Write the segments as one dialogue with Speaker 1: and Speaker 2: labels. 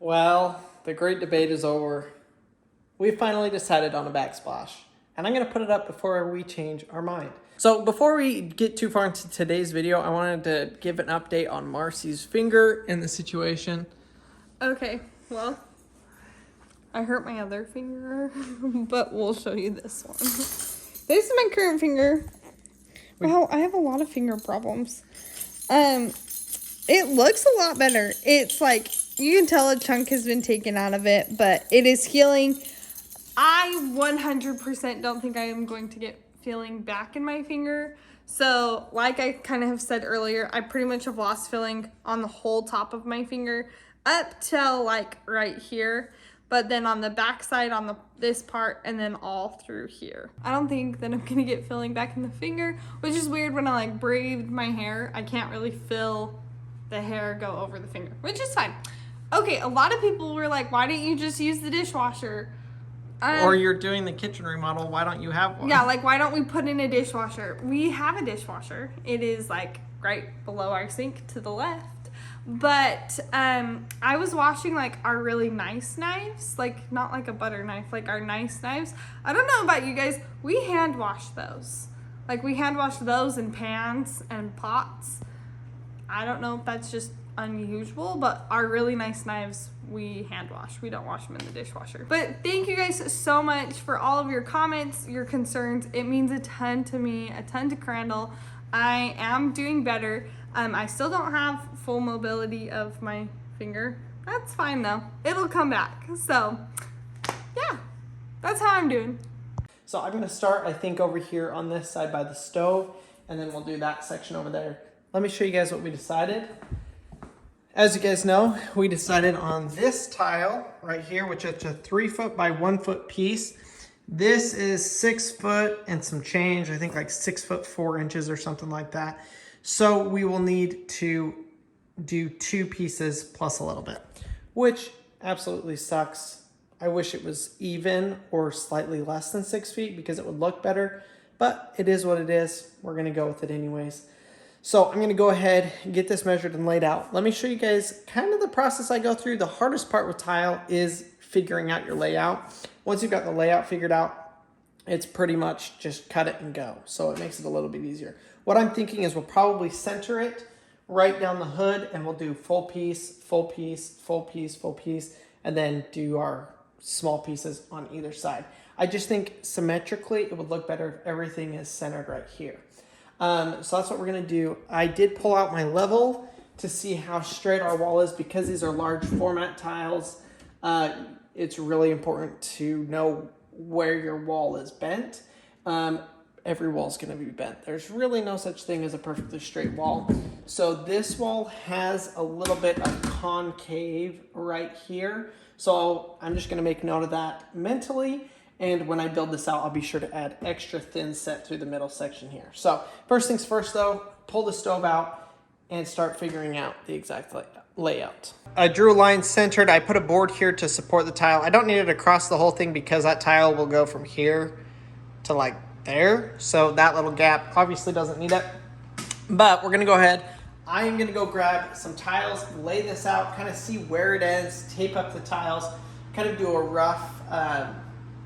Speaker 1: Well, the great debate is over. We finally decided on a backsplash, and I'm going to put it up before we change our mind. So before we get too far into today's video, I wanted to give an update on Marci's finger and the situation.
Speaker 2: Okay, well, I hurt my other finger, but we'll show you this one. This is my current finger. Wow, I have a lot of finger problems. It looks a lot better. It's like, you can tell a chunk has been taken out of it, but it is healing. I 100% don't think I am going to get feeling back in my finger. So, like I kind of have said earlier, I pretty much have lost feeling on the whole top of my finger up till like right here. But then on the back side, on this part, and then all through here. I don't think that I'm gonna get feeling back in the finger, which is weird. When I like braid my hair, I can't really feel the hair go over the finger, which is fine. Okay, a lot of people were like, why didn't you just use the dishwasher?
Speaker 1: Or you're doing the kitchen remodel, why don't you have one?
Speaker 2: Yeah, like why don't we put in a dishwasher? We have a dishwasher. It is like right below our sink to the left. But I was washing like our really nice knives, like not like a butter knife, like our nice knives. I don't know about you guys, we hand wash those. Like we hand wash those in pans and pots. I don't know if that's just unusual, but our really nice knives we hand wash. We don't wash them in the dishwasher. But thank you guys so much for all of your comments, your concerns. It means a ton to me, a ton to Crandall. I am doing better. I still don't have full mobility of my finger. That's fine though. It'll come back. So yeah, that's how I'm doing.
Speaker 1: So I'm going to start, I think, over here on this side by the stove, and then we'll do that section over there. Let me show you guys what we decided. As you guys know, we decided on this tile right here, which is a 3 foot by 1 foot piece. This is 6 foot and some change. I think like 6 foot 4 inches or something like that. So we will need to do 2 pieces plus a little bit, which absolutely sucks. I wish it was even or slightly less than 6 feet because it would look better, but it is what it is. We're gonna go with it anyways. So I'm gonna go ahead and get this measured and laid out. Let me show you guys kind of the process I go through. The hardest part with tile is figuring out your layout. Once you've got the layout figured out, it's pretty much just cut it and go. So it makes it a little bit easier. What I'm thinking is we'll probably center it right down the hood and we'll do full piece, full piece, full piece, full piece, and then do our small pieces on either side. I just think symmetrically it would look better if everything is centered right here. So that's what we're gonna do. I did pull out my level to see how straight our wall is. Because these are large format tiles, it's really important to know where your wall is bent. Every wall is gonna be bent. There's really no such thing as a perfectly straight wall. So this wall has a little bit of concave right here. So I'm just gonna make note of that mentally. And when I build this out, I'll be sure to add extra thin set through the middle section here. So first things first though, pull the stove out and start figuring out the exact layout. I drew a line centered. I put a board here to support the tile. I don't need it across the whole thing because that tile will go from here to like there. So that little gap obviously doesn't need it. But we're gonna go ahead. I am gonna go grab some tiles, lay this out, kind of see where it ends, tape up the tiles, kind of do a rough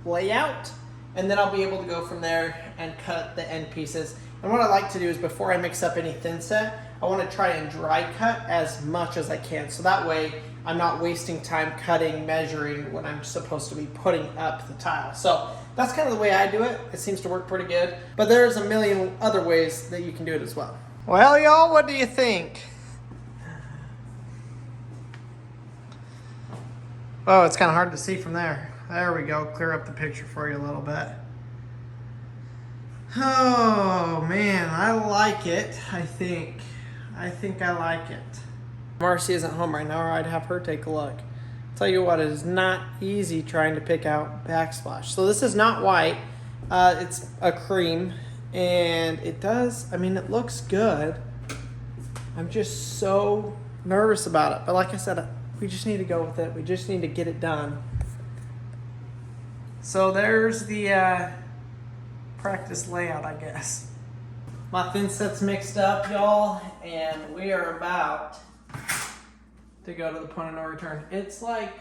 Speaker 1: layout, and then I'll be able to go from there and cut the end pieces. And what I like to do is before I mix up any thin set, I want to try and dry cut as much as I can. So that way I'm not wasting time cutting, measuring when I'm supposed to be putting up the tile. So that's kind of the way I do it. It seems to work pretty good, but there's a million other ways that you can do it as well. Well, y'all, what do you think? Oh, it's kind of hard to see from there. There we go, clear up the picture for you a little bit. Oh man, I like it, I think I like it. Marci isn't home right now, or I'd have her take a look. Tell you what, it is not easy trying to pick out backsplash. So this is not white, it's a cream, and it does, I mean, it looks good. I'm just so nervous about it, but like I said, we just need to go with it. We just need to get it done. So there's the practice layout, I guess. My thin set's mixed up, y'all, and we are about to go to the point of no return. It's like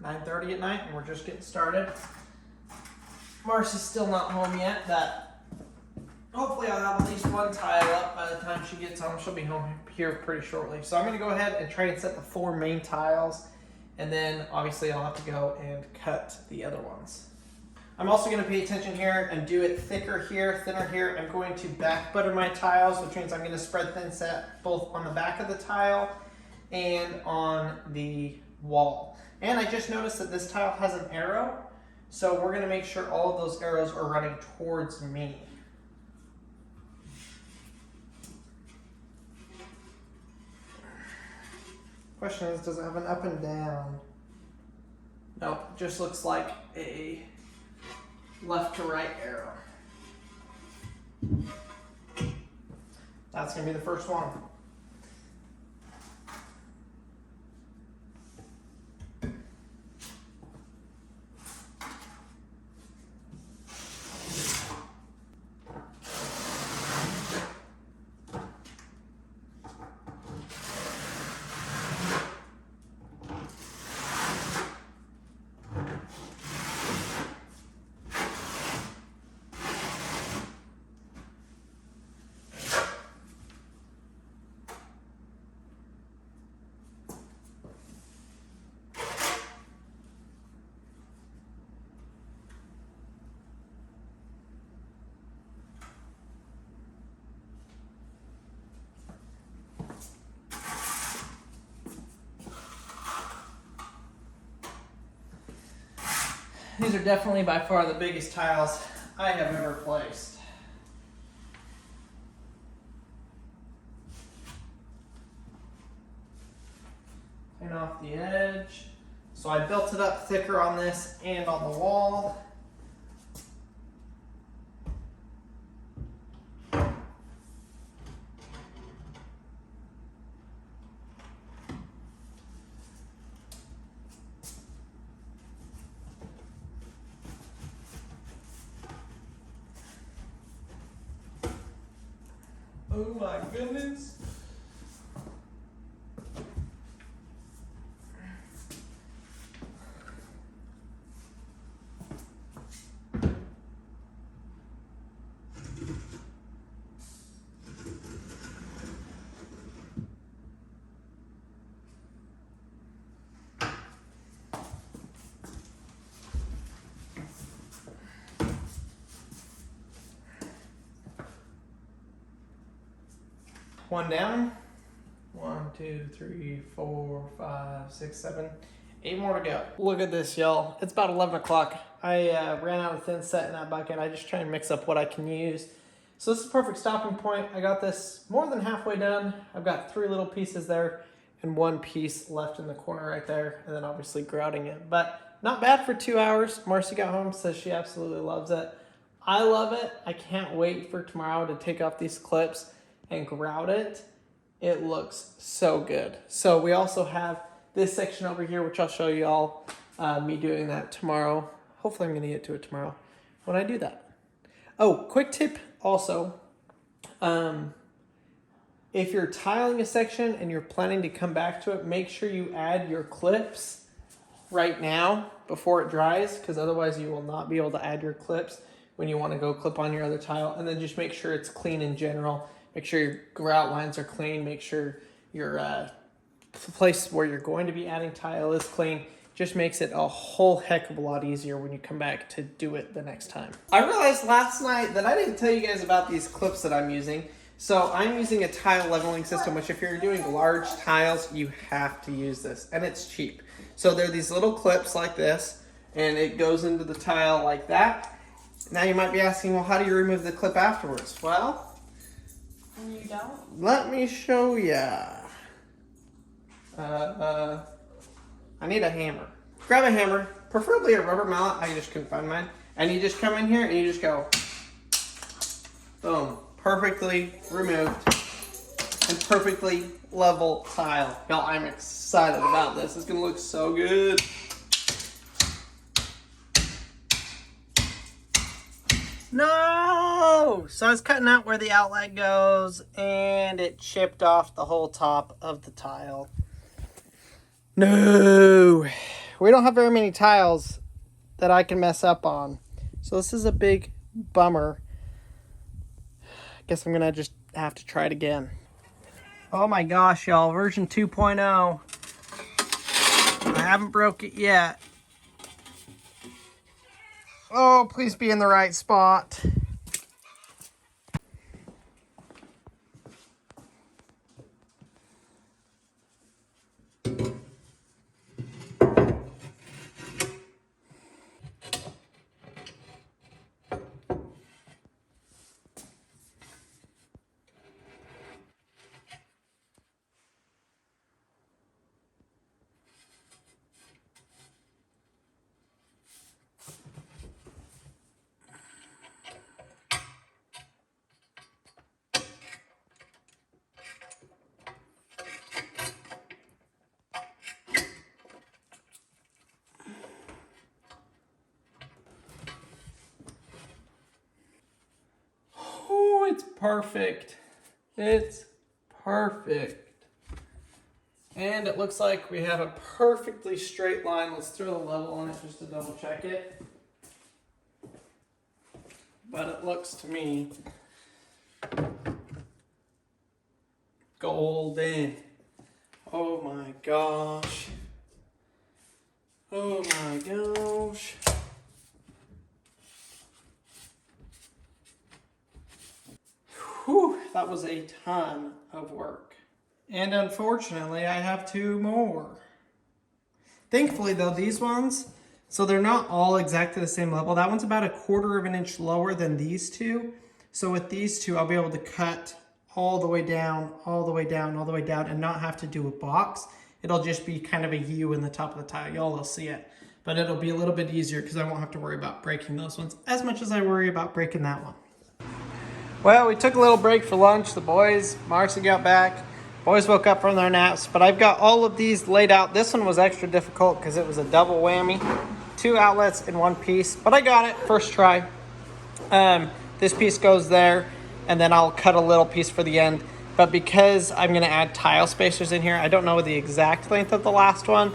Speaker 1: 9:30 at night and we're just getting started. Marci's still not home yet, but hopefully I'll have at least one tile up by the time she gets home. She'll be home here pretty shortly. So I'm gonna go ahead and try and set the 4 main tiles, and then obviously I'll have to go and cut the other ones. I'm also gonna pay attention here and do it thicker here, thinner here. I'm going to back butter my tiles, which means I'm gonna spread thin set both on the back of the tile and on the wall. And I just noticed that this tile has an arrow, so we're gonna make sure all of those arrows are running towards me. Question is, does it have an up and down? Nope, just looks like a left to right arrow. That's gonna be the first one. These are definitely by far the biggest tiles I have ever placed. Clean off the edge. So I built it up thicker on this and on the wall. Oh my goodness. One down. 1, 2, 3, 4, 5, 6, 7, 8 more to go. Look at this, y'all. It's about 11 o'clock. I ran out of thin set in that bucket. I just try and mix up what I can use. So this is a perfect stopping point. I got this more than halfway done. I've got 3 little pieces there and 1 piece left in the corner right there, and then obviously grouting it. But not bad for 2 hours. Marci got home, says she absolutely loves it. I love it. I can't wait for tomorrow to take off these clips and grout it. It looks so good. So we also have this section over here, which I'll show you all me doing that tomorrow. Hopefully I'm gonna get to it tomorrow when I do that. Oh, quick tip also. If you're tiling a section and you're planning to come back to it, make sure you add your clips right now before it dries, because otherwise you will not be able to add your clips when you want to go clip on your other tile. And then just make sure it's clean in general. Make sure your grout lines are clean. Make sure your place where you're going to be adding tile is clean. Just makes it a whole heck of a lot easier when you come back to do it the next time. I realized last night that I didn't tell you guys about these clips that I'm using. So I'm using a tile leveling system, which if you're doing large tiles, you have to use this, and it's cheap. So there are these little clips like this, and it goes into the tile like that. Now you might be asking, well, how do you remove the clip afterwards? Well,
Speaker 2: You don't?
Speaker 1: let me show ya. I need a hammer. Grab a hammer, preferably a rubber mallet. I just couldn't find mine. And you just come in here and you just go, boom, perfectly removed and perfectly level tile. Y'all, I'm excited about this. It's gonna look so good. No! So I was cutting out where the outlet goes and it chipped off the whole top of the tile. No, we don't have very many tiles that I can mess up on. So this is a big bummer. I guess I'm gonna just have to try it again. Oh my gosh, y'all, version 2.0. I haven't broke it yet. Oh, please be in the right spot. Oh, it's perfect. It's perfect. And it looks like we have a perfectly straight line. Let's throw the level on it just to double check it. But it looks to me golden. Oh my gosh. Oh my gosh. Whew, that was a ton of work. And unfortunately, I have 2 more. Thankfully though, these ones, so they're not all exactly the same level. That one's about 1/4 of an inch lower than these two. So with these two, I'll be able to cut all the way down, all the way down, all the way down, and not have to do a box. It'll just be kind of a U in the top of the tile. Y'all will see it. But it'll be a little bit easier because I won't have to worry about breaking those ones as much as I worry about breaking that one. Well, we took a little break for lunch. The boys, Marci got back. Boys woke up from their naps, but I've got all of these laid out. This one was extra difficult because it was a double whammy. 2 outlets in 1 piece, but I got it first try. This piece goes there, and then I'll cut a little piece for the end. But because I'm gonna add tile spacers in here, I don't know the exact length of the last one,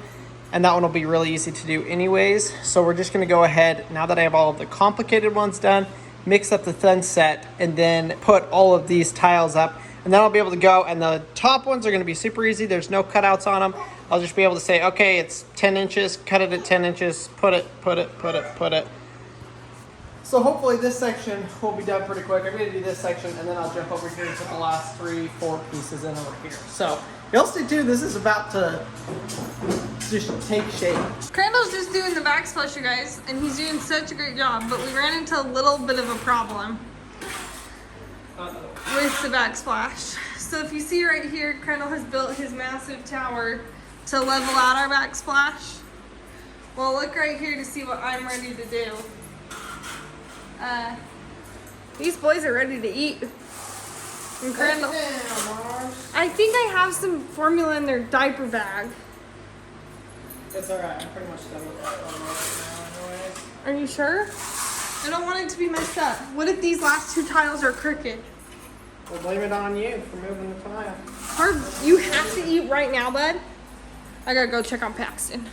Speaker 1: and that one will be really easy to do anyways. So we're just gonna go ahead, now that I have all of the complicated ones done, mix up the thin set, and then put all of these tiles up. And then I'll be able to go, and the top ones are gonna be super easy. There's no cutouts on them. I'll just be able to say, okay, it's 10 inches, cut it at 10 inches, put it. So hopefully this section will be done pretty quick. I'm gonna do this section, and then I'll jump over here and put the last 3, 4 pieces in over here. So y'all stay tuned, this is about to just take shape.
Speaker 2: Crandall's just doing the backsplash, you guys, and he's doing such a great job, but we ran into a little bit of a problem with the backsplash. So if you see right here, Crandall has built his massive tower to level out our backsplash. Well, look right here to see what I'm ready to do. These boys are ready to eat. And Crandall, I think I have some formula in their diaper bag.
Speaker 1: It's alright, I'm pretty much done with that one right now anyways.
Speaker 2: Are you sure? I don't want it to be messed up. What if these last 2 tiles are crooked?
Speaker 1: We'll blame it on you for moving the tile.
Speaker 2: Hard, you have to eat right now, bud. I gotta go check on Paxton.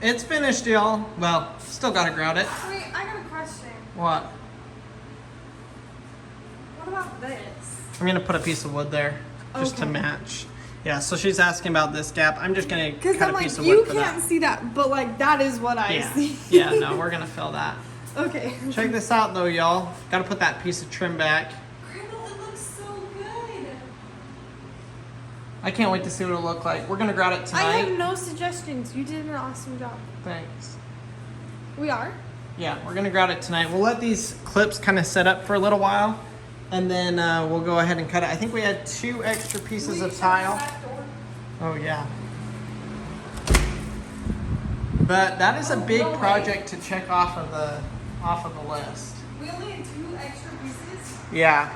Speaker 1: It's finished, y'all. Well, still gotta grout it.
Speaker 2: Wait, I got a question.
Speaker 1: What?
Speaker 2: What about this?
Speaker 1: I'm gonna put a piece of wood there just to
Speaker 2: Okay.
Speaker 1: match. Yeah, so she's asking about this gap. I'm just gonna
Speaker 2: Because
Speaker 1: cut
Speaker 2: I'm
Speaker 1: a
Speaker 2: like,
Speaker 1: piece of
Speaker 2: you
Speaker 1: wood for
Speaker 2: can't
Speaker 1: that.
Speaker 2: see that, but like that is what I
Speaker 1: Yeah,
Speaker 2: see.
Speaker 1: yeah, no, we're gonna fill that.
Speaker 2: Okay.
Speaker 1: Check this out though, y'all. Gotta put that piece of trim back.
Speaker 2: Crandall, it looks so good.
Speaker 1: I can't wait to see what it'll look like. We're gonna grout it
Speaker 2: I
Speaker 1: tonight.
Speaker 2: have no suggestions. You did an awesome job.
Speaker 1: Thanks.
Speaker 2: We are?
Speaker 1: Yeah, we're gonna grout it tonight. We'll let these clips kind of set up for a little while, and then we'll go ahead and cut it. I think we had 2 extra pieces of tile. Oh yeah. But that is a big project to check off of the list.
Speaker 2: We only had 2 extra pieces,
Speaker 1: Yeah.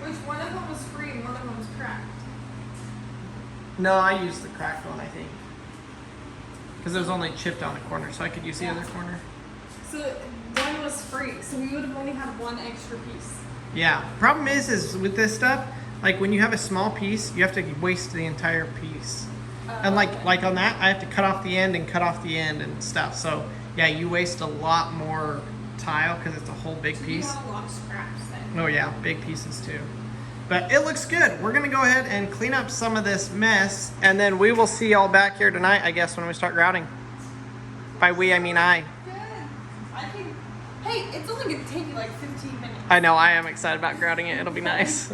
Speaker 2: which one of them was free and one of them was cracked.
Speaker 1: No, I used the cracked one, I think. Because it was only chipped on the corner, so I could use the other corner.
Speaker 2: So one was free, so we would have only had 1 extra piece.
Speaker 1: Yeah, problem is with this stuff, like when you have a small piece, you have to waste the entire piece. And like on that, I have to cut off the end and cut off the end and stuff. So yeah, you waste a lot more tile because it's a whole big piece.
Speaker 2: You have a lot of scraps then.
Speaker 1: Oh yeah, big pieces too. But it looks good. We're gonna go ahead and clean up some of this mess, and then we will see y'all back here tonight, I guess, when we start grouting. By we, I mean I.
Speaker 2: Good. I think, hey, it's only gonna take you like 15 minutes.
Speaker 1: I know, I am excited about grouting it. It'll be nice.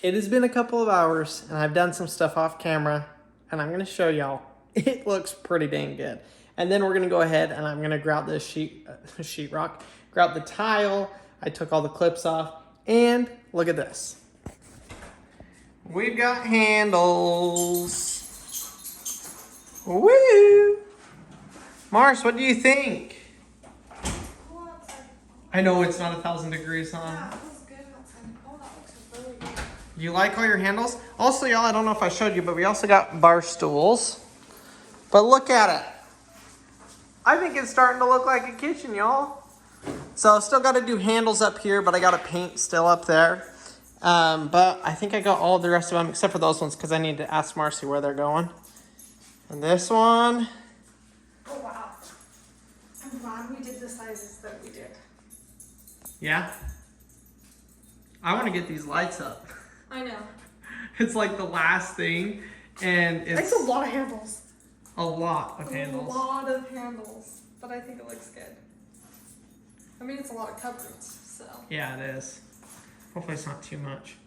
Speaker 1: It has been a couple of hours, and I've done some stuff off camera, and I'm gonna show y'all. It looks pretty dang good. And then we're gonna go ahead and I'm gonna grout this sheetrock, grout the tile. I took all the clips off, and look at this. We've got handles. Woo! Mars, what do you think? I know it's not 1,000 degrees, huh?
Speaker 2: Yeah, it was good outside. Oh, that looks really good.
Speaker 1: You like all your handles? Also, y'all, I don't know if I showed you, but we also got bar stools. But look at it. I think it's starting to look like a kitchen, y'all. So still got to do handles up here, but I got to paint still up there. But I think I got all the rest of them except for those ones because I need to ask Marci where they're going. And this one.
Speaker 2: Oh, wow. I'm glad we did the sizes that we did.
Speaker 1: Yeah. I want to get these lights up.
Speaker 2: I know.
Speaker 1: It's like the last thing, and it's
Speaker 2: a lot of handles.
Speaker 1: a lot of handles.
Speaker 2: A lot of handles, but I think it looks good. I mean, it's a lot of coverage, so.
Speaker 1: Yeah, it is. Hopefully it's not too much.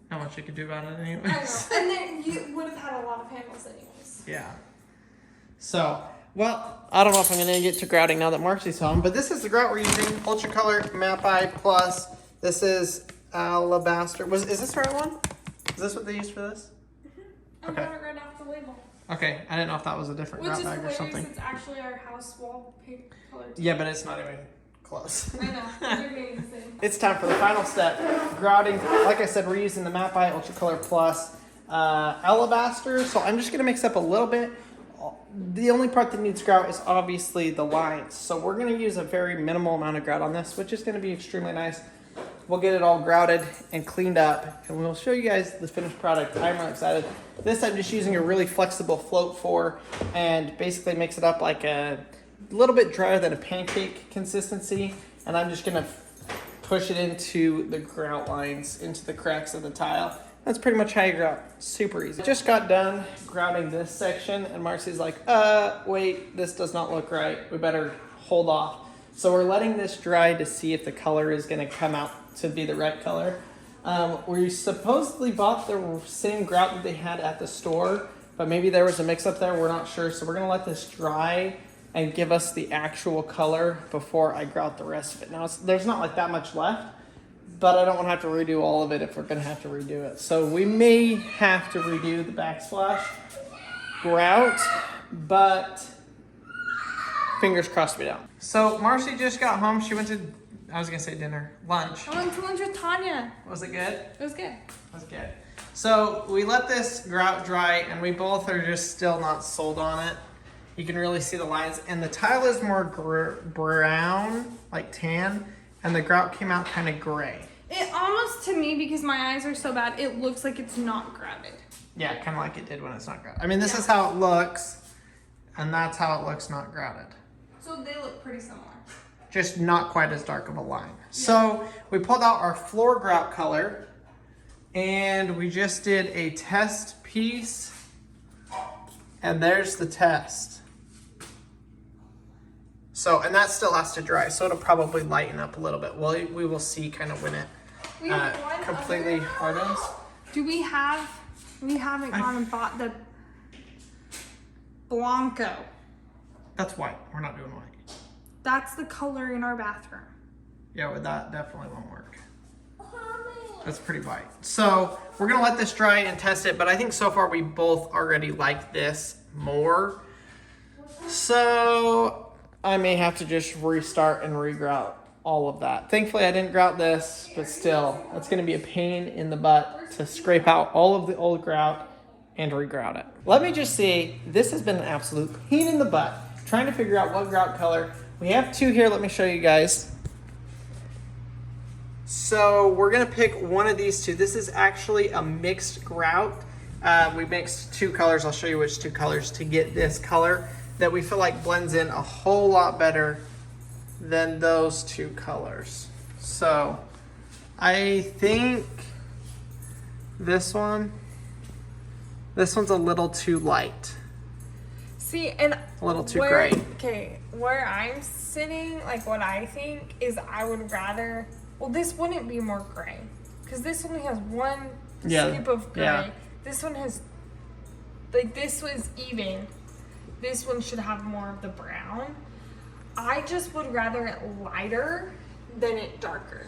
Speaker 1: Not much you could do about it anyways.
Speaker 2: I know. And then you would have had a lot of handles anyways.
Speaker 1: Yeah. So, well, I don't know if I'm going to get to grouting now that Marci's home, but this is the grout we're using. Ultra Color Map-I Plus. This is Alabaster. Is this the right one? Is this what they used for this?
Speaker 2: I got it right off the label.
Speaker 1: Okay, I didn't know if that was a different
Speaker 2: Which
Speaker 1: grout
Speaker 2: is
Speaker 1: bag or
Speaker 2: hilarious,
Speaker 1: something.
Speaker 2: it's actually our house wallpaper color.
Speaker 1: Yeah, but it's not even close.
Speaker 2: I know. You're getting the same.
Speaker 1: It's time for the final step, grouting. Like I said, we're using the Map-I Ultra Color Plus Alabaster. So I'm just gonna mix up a little bit. The only part that needs grout is obviously the lines. So we're gonna use a very minimal amount of grout on this, which is gonna be extremely nice. We'll get it all grouted and cleaned up, and we'll show you guys the finished product. I'm really excited. This I'm just using a really flexible float for, and basically makes it up like a little bit drier than a pancake consistency. And I'm just gonna push it into the grout lines, into the cracks of the tile. That's pretty much how you grout. Super easy. Just got done grouting this section, and Marci's like, wait, this does not look right. We better hold off. So we're letting this dry to see if the color is gonna come out to be the right color. We supposedly bought the same grout that they had at the store, but maybe there was a mix up there, we're not sure. So we're gonna let this dry and give us the actual color before I grout the rest of it. Now, there's not like that much left, but I don't wanna have to redo all of it if we're gonna have to redo it. So we may have to redo the backsplash grout, but fingers crossed we don't. So Marci just got home. She went to, I was gonna say dinner, lunch.
Speaker 2: I went to lunch with Tanya.
Speaker 1: Was it good?
Speaker 2: It was good.
Speaker 1: It was good. So we let this grout dry, and we both are just still not sold on it. You can really see the lines, and the tile is more brown, like tan, and the grout came out kind of gray.
Speaker 2: It almost, to me, because my eyes are so bad, it looks like it's not grouted.
Speaker 1: Yeah, kind of like it did when it's not grouted. I mean, this is how it looks, and that's how it looks not grouted.
Speaker 2: So they look pretty similar.
Speaker 1: Just not quite as dark of a line. Yeah. So we pulled out our floor grout color, and we just did a test piece, and there's the test. So, and that still has to dry, so it'll probably lighten up a little bit. Well, we will see kind of when it completely hardens.
Speaker 2: We haven't gone and bought the Blanco.
Speaker 1: That's white. We're not doing white.
Speaker 2: That's the color in our bathroom.
Speaker 1: Yeah, but that definitely won't work. That's pretty white. So we're gonna let this dry and test it, but I think so far we both already like this more. So I may have to just restart and re-grout all of that. Thankfully I didn't grout this, but still, that's gonna be a pain in the butt to scrape out all of the old grout and re-grout it. Let me just say, this has been an absolute pain in the butt, trying to figure out what grout color. We have two here, let me show you guys. So we're gonna pick one of these two. This is actually a mixed grout. We mixed two colors. I'll show you which two colors to get this color that we feel like blends in a whole lot better than those two colors. So I think this one's a little too light.
Speaker 2: See, and
Speaker 1: A little too gray.
Speaker 2: Okay, where I'm sitting, like what I think is I would rather, well, this wouldn't be more gray because this only has one scoop of gray.
Speaker 1: Yeah.
Speaker 2: This one has, like, this was even. This one should have more of the brown. I just would rather it lighter than it darker.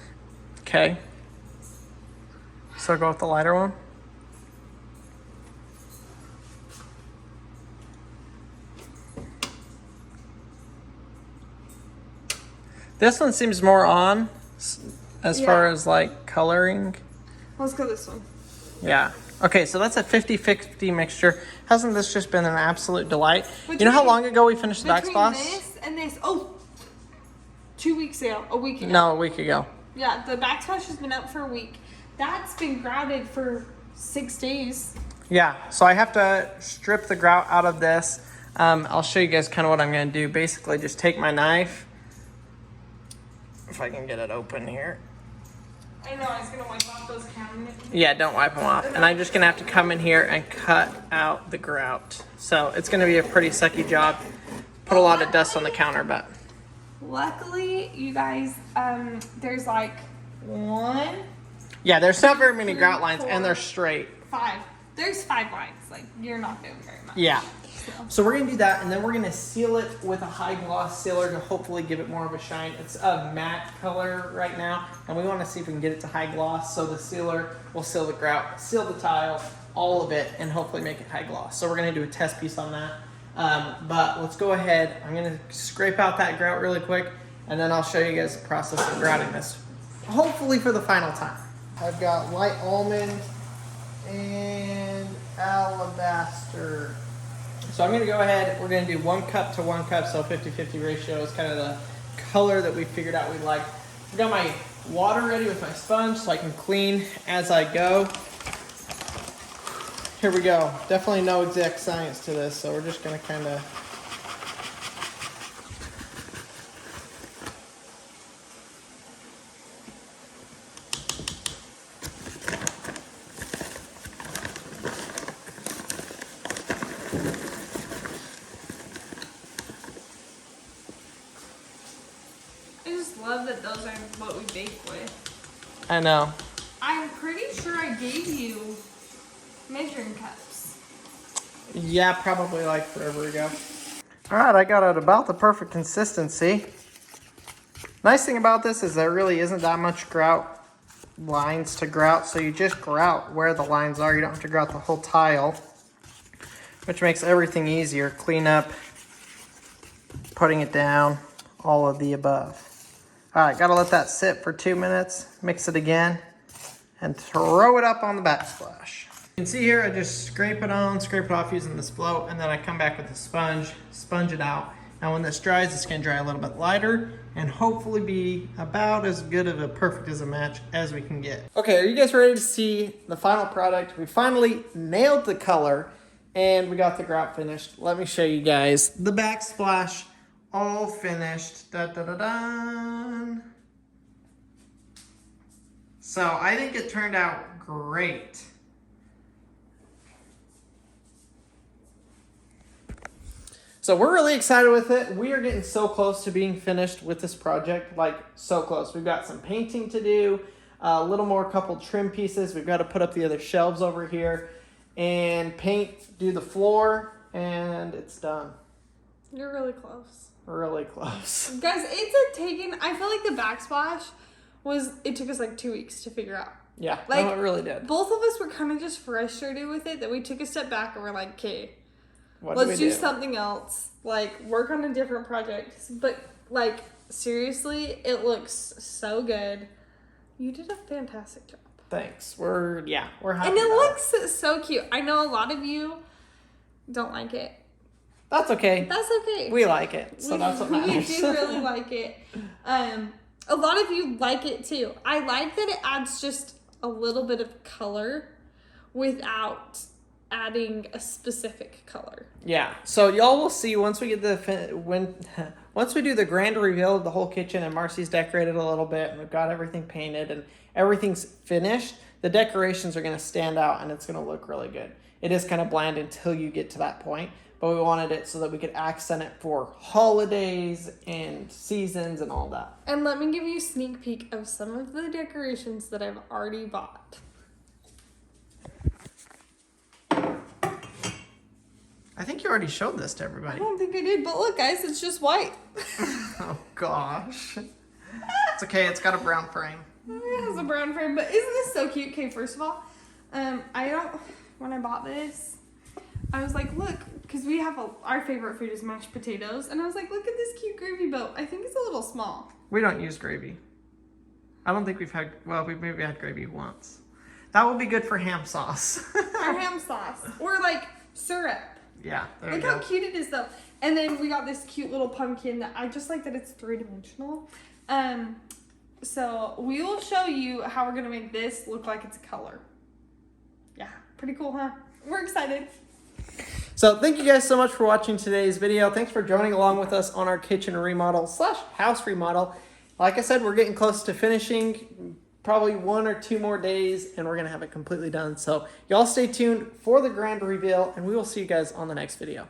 Speaker 1: Okay. So go with the lighter one. This one seems more on as far as like coloring.
Speaker 2: Let's go this one.
Speaker 1: Yeah. Okay, so that's a 50-50 mixture. Hasn't this just been an absolute delight? You know how long ago we finished the backsplash?
Speaker 2: This and this, 2 weeks ago, a week ago.
Speaker 1: No, a week ago.
Speaker 2: Yeah, the backsplash has been up for a week. That's been grouted for 6 days.
Speaker 1: Yeah, so I have to strip the grout out of this. I'll show you guys kind of what I'm going to do. Basically, just take my knife. If I can get it open here.
Speaker 2: I know, I was going to wipe off those cabinets.
Speaker 1: Yeah, don't wipe them off. And I'm just going to have to come in here and cut out the grout. So it's going to be a pretty sucky job. Put a lot of dust on the counter, but...
Speaker 2: Luckily, you guys, there's like 1...
Speaker 1: Yeah, there's not very many grout lines, and they're straight.
Speaker 2: 5. There's 5 lines. Like, you're not doing very much.
Speaker 1: Yeah. So we're gonna do that, and then we're gonna seal it with a high gloss sealer to hopefully give it more of a shine. It's a matte color right now, and we want to see if we can get it to high gloss. So the sealer will seal the grout, seal the tile, all of it, and hopefully make it high gloss. So we're gonna do a test piece on that. But let's go ahead. I'm gonna scrape out that grout really quick, and then I'll show you guys the process of grouting this, hopefully for the final time. I've got light almond and alabaster. So I'm going to go ahead, we're going to do 1 cup to 1 cup, so 50-50 ratio is kind of the color that we figured out we'd like. I've got my water ready with my sponge so I can clean as I go. Here we go. Definitely no exact science to this, so we're just going to kind of...
Speaker 2: Love that those are what we bake with.
Speaker 1: I know.
Speaker 2: I'm pretty sure I gave you measuring cups.
Speaker 1: Yeah, probably like forever ago. All right, I got it about the perfect consistency. Nice thing about this is there really isn't that much grout lines to grout, so you just grout where the lines are. You don't have to grout the whole tile, which makes everything easier. Clean up, putting it down, all of the above. All right, gotta let that sit for 2 minutes, mix it again, and throw it up on the backsplash. You can see here, I just scrape it off using this float, and then I come back with a sponge, sponge it out. Now when this dries, it's gonna dry a little bit lighter, and hopefully be about as good of a perfect as a match as we can get. Okay, are you guys ready to see the final product? We finally nailed the color, and we got the grout finished. Let me show you guys the backsplash. All finished. Da, da, da, da. So I think it turned out great. So we're really excited with it. We are getting so close to being finished with this project, like so close. We've got some painting to do, a little more couple trim pieces. We've got to put up the other shelves over here and paint, do the floor, and it's done.
Speaker 2: You're really close.
Speaker 1: Really close.
Speaker 2: Guys, I feel like the backsplash it took us like 2 weeks to figure out.
Speaker 1: Yeah,
Speaker 2: like,
Speaker 1: no, it really did.
Speaker 2: Both of us were kind of just frustrated with it that we took a step back and we're like, okay,
Speaker 1: What
Speaker 2: let's do something else. Like, work on a different project. But, like, seriously, it looks so good. You did a fantastic job.
Speaker 1: Thanks. We're happy.
Speaker 2: And it looks so cute. I know a lot of you don't like it.
Speaker 1: That's okay.
Speaker 2: That's okay.
Speaker 1: We like it, so that's what matters.
Speaker 2: We do really like it. A lot of you like it too. I like that it adds just a little bit of color without adding a specific color.
Speaker 1: Yeah, so y'all will see once we get once we do the grand reveal of the whole kitchen and Marci's decorated a little bit and we've got everything painted and everything's finished, the decorations are going to stand out and it's going to look really good. It is kind of bland until you get to that point, but we wanted it so that we could accent it for holidays and seasons and all that.
Speaker 2: And let me give you a sneak peek of some of the decorations that I've already bought.
Speaker 1: I think you already showed this to
Speaker 2: I
Speaker 1: everybody.
Speaker 2: don't think I did, but look guys, it's just white.
Speaker 1: Oh gosh. It's okay, it's got a brown frame.
Speaker 2: It has a brown frame, but isn't this so cute? Okay, first of all, when I bought this, I was like, look, because we have our favorite food is mashed potatoes, and I was like, look at this cute gravy boat. I think it's a little small.
Speaker 1: We don't use gravy. I don't think we've maybe had gravy once. That would be good for ham sauce.
Speaker 2: Or ham sauce, or like syrup.
Speaker 1: Yeah, there
Speaker 2: Look
Speaker 1: we go.
Speaker 2: how cute it is though. And then we got this cute little pumpkin that I just like that it's 3-dimensional. So we will show you how we're gonna make this look like it's a color. Yeah, pretty cool, huh? We're excited.
Speaker 1: So thank you guys so much for watching today's video. Thanks for joining along with us on our kitchen remodel / house remodel. Like I said, we're getting close to finishing. Probably 1 or 2 more days and we're gonna have it completely done. So y'all stay tuned for the grand reveal and we will see you guys on the next video.